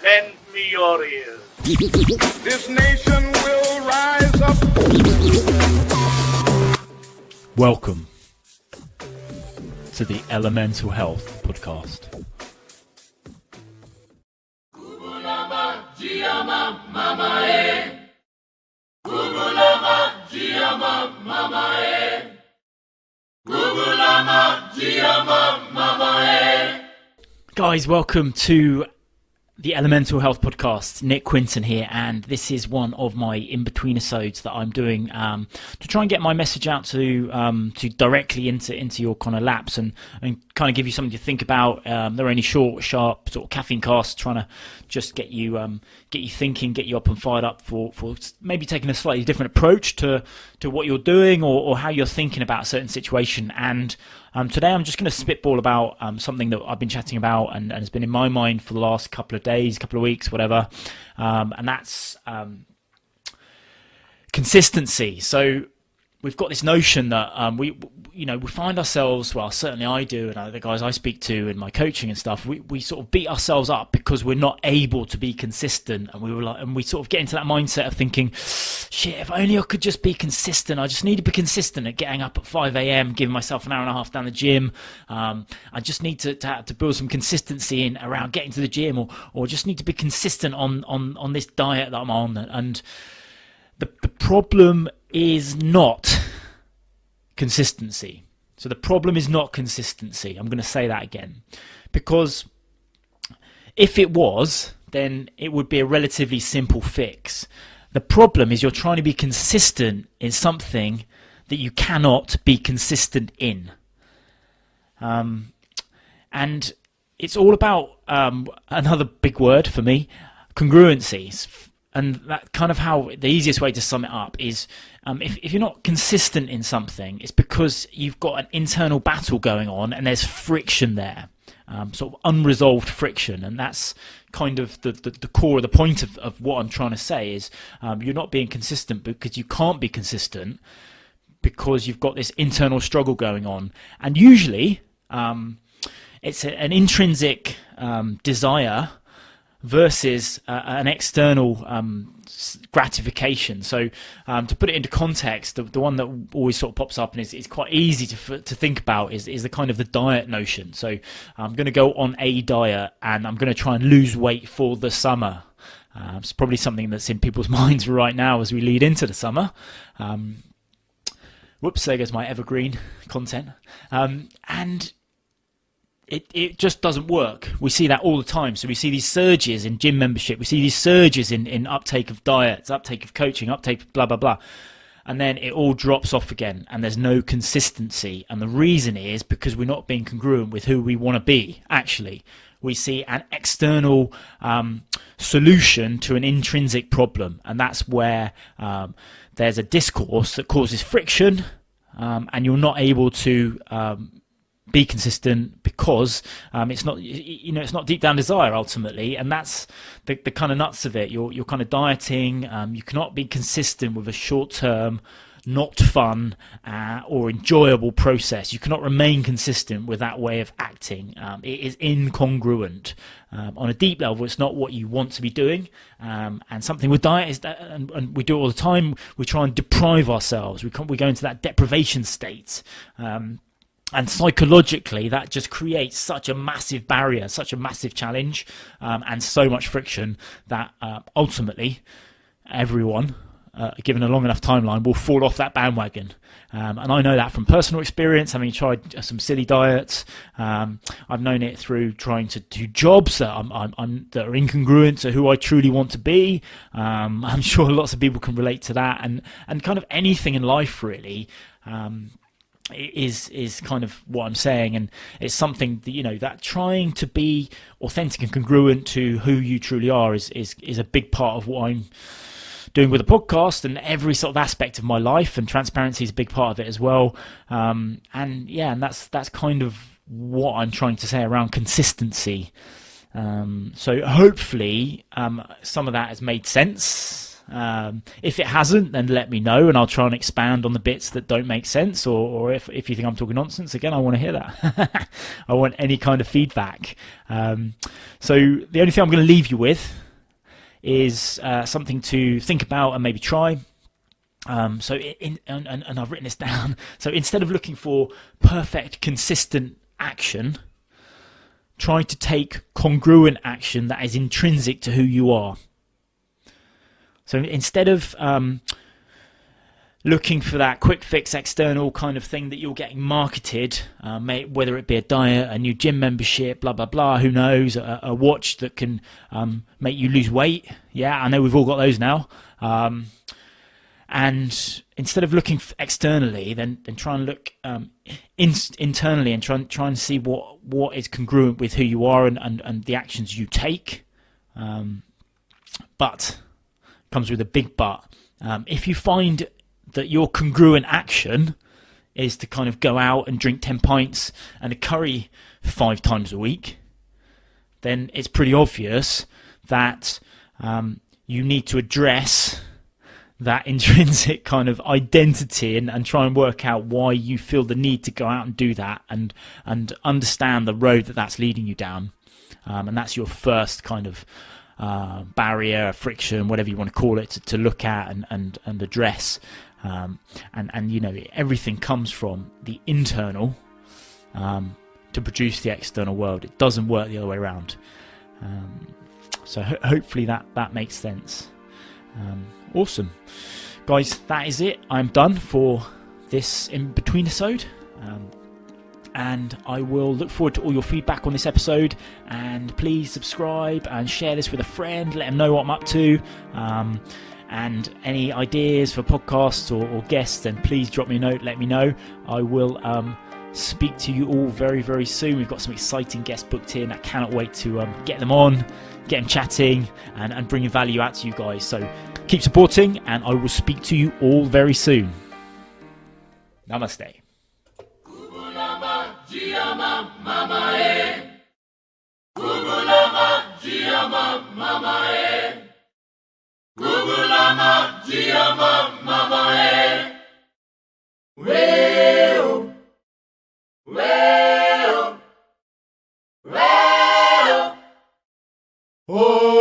Lend me your ears. This nation will rise up. Welcome to the Elemental Health Podcast. Guys, welcome to the Elemental Health Podcast. Nick Quinton here, and this is one of my in-between episodes that I'm doing to try and get my message out to directly into your kind of laps and kind of give you something to think about. They're only short, sharp, sort of caffeine casts, trying to just get you thinking, get you up and fired up for maybe taking a slightly different approach to what you're doing or how you're thinking about a certain situation. And today I'm just going to spitball about something that I've been chatting about and has been in my mind for the last couple of days, couple of weeks, whatever, and that's consistency. So we've got this notion that we find ourselves, well, certainly I do, and the guys I speak to in my coaching and stuff, we sort of beat ourselves up because we're not able to be consistent, and we sort of get into that mindset of thinking, shit, if only I could just be consistent. I just need to be consistent at getting up at 5 a.m, giving myself an hour and a half down the gym. I just need to build some consistency in around getting to the gym, or just need to be consistent on this diet that I'm on. And the problem is not consistency. So the problem is not consistency. I'm going to say that again, because if it was, then it would be a relatively simple fix. The problem is you're trying to be consistent in something that you cannot be consistent in. And it's all about another big word for me, congruencies. And that kind of how the easiest way to sum it up is if you're not consistent in something, it's because you've got an internal battle going on and there's friction there, sort of unresolved friction. And that's kind of the core of the point of what I'm trying to say is you're not being consistent because you can't be consistent because you've got this internal struggle going on. And usually it's an intrinsic desire versus an external gratification. So to put it into context, the one that always sort of pops up and is quite easy to think about is the kind of the diet notion. So I'm going to go on a diet and I'm going to try and lose weight for the summer. It's probably something that's in people's minds right now as we lead into the summer. Whoops, there goes my evergreen content. And it just doesn't work. We see that all the time. So we see these surges in gym membership. We see these surges in uptake of diets, uptake of coaching, uptake of blah, blah, blah. And then it all drops off again and there's no consistency. And the reason is because we're not being congruent with who we want to be, actually. We see an external solution to an intrinsic problem. And that's where there's a discourse that causes friction and you're not able to be consistent because it's not deep down desire ultimately, and that's the kind of nuts of it. You're kind of dieting. You cannot be consistent with a short-term, not fun or enjoyable process. You cannot remain consistent with that way of acting. It is incongruent. On a deep level, it's not what you want to be doing. And something with diet is that, and we do it all the time. We try and deprive ourselves. We go into that deprivation state. And psychologically, that just creates such a massive barrier, such a massive challenge, and so much friction that ultimately everyone, given a long enough timeline, will fall off that bandwagon. And I know that from personal experience, having tried some silly diets. I've known it through trying to do jobs that that are incongruent to who I truly want to be. I'm sure lots of people can relate to that, and kind of anything in life really. Is kind of what I'm saying, and it's something that that trying to be authentic and congruent to who you truly are is a big part of what I'm doing with the podcast and every sort of aspect of my life, and transparency is a big part of it as well. And that's kind of what I'm trying to say around consistency. So hopefully some of that has made sense. If it hasn't, then let me know, and I'll try and expand on the bits that don't make sense, or if you think I'm talking nonsense, again, I want to hear that. I want any kind of feedback. So the only thing I'm going to leave you with is something to think about and maybe try. And I've written this down. So instead of looking for perfect, consistent action, try to take congruent action that is intrinsic to who you are. So instead of looking for that quick fix external kind of thing that you're getting marketed, whether it be a diet, a new gym membership, blah, blah, blah, who knows, a watch that can make you lose weight. Yeah, I know we've all got those now. And instead of looking externally, then try and look internally and try and see what is congruent with who you are and the actions you take. But comes with a big but. If you find that your congruent action is to kind of go out and drink 10 pints and a curry 5 times a week, then it's pretty obvious that you need to address that intrinsic kind of identity and try and work out why you feel the need to go out and do that and understand the road that's leading you down. And that's your first kind of barrier, friction, whatever you want to call it, to look at and address. And you know, everything comes from the internal to produce the external world. It doesn't work the other way around. So hopefully that makes sense. Awesome, guys, that is it. I'm done for this in-between episode. And I will look forward to all your feedback on this episode, and please subscribe and share this with a friend, let them know what I'm up to, and any ideas for podcasts or guests, then please drop me a note, let me know. I will speak to you all very, very soon. We've got some exciting guests booked in. I cannot wait to get them on, get them chatting, and bringing value out to you guys. So keep supporting, and I will speak to you all very soon. Namaste. Mama e, Gugulama, Giama, Mama e, Gugulama, Giama, Mama e, Weo, Weo, Weo, oh.